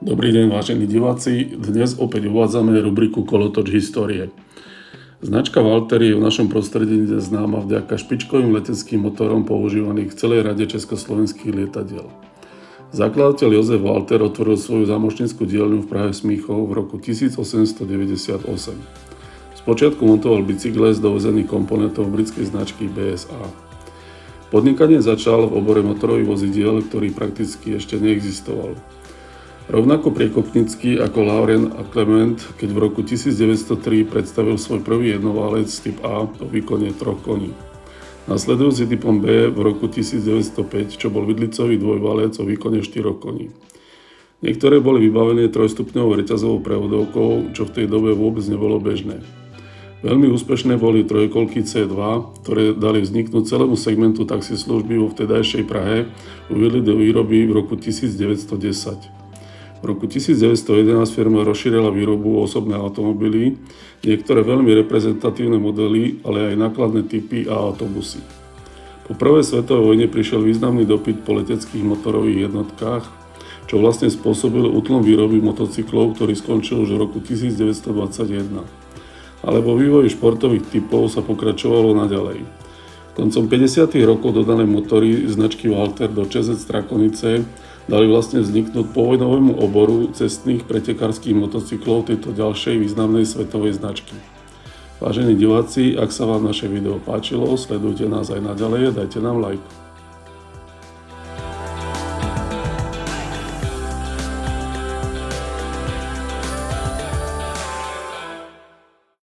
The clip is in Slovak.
Dobrý deň, vážení diváci. Dnes opäť uvádzame rubriku Kolotoč histórie. Značka Walter je v našom prostredí známa vďaka špičkovým leteckým motorom používaných v celej rade československých lietadiel. Zakladateľ Jozef Walter otvoril svoju zámošnickú dielňu v Prahe Smíchov v roku 1898. Spočiatku montoval bicykle z dovezených komponentov britskej značky BSA. Podnikanie začal v obore motorových vozidiel, ktorý prakticky ešte neexistoval. Rovnako priekopnícky ako Laurent a Clement, keď v roku 1903 predstavil svoj prvý jednoválec typ A o výkone 3 koní. Nasledujúci typom B v roku 1905, čo bol vidlicový dvojvalec o výkone 4 koní. Niektoré boli vybavené trojstupňovou reťazovou prevodovkou, čo v tej dobe vôbec nebolo bežné. Veľmi úspešné boli trojkolky C2, ktoré dali vzniknúť celému segmentu taxislužby vo vtedajšej Prahe, uviedli do výroby v roku 1910. V roku 1911 firma rozšírila výrobu osobné automobily, niektoré veľmi reprezentatívne modely, ale aj nákladné typy a autobusy. Po prvej svetovej vojne prišiel významný dopyt po leteckých motorových jednotkách, čo vlastne spôsobil útlom výroby motocyklov, ktorý skončil už v roku 1921. Ale vo vývoji športových typov sa pokračovalo naďalej. Koncom 50. rokov dodané motory značky Walter do ČZ Strakonice dali vlastne vzniknúť povojnovému oboru cestných pretekárskych motocyklov tejto ďalšej významnej svetovej značky. Vážení diváci, ak sa vám naše video páčilo, sledujte nás aj naďalej a dajte nám like.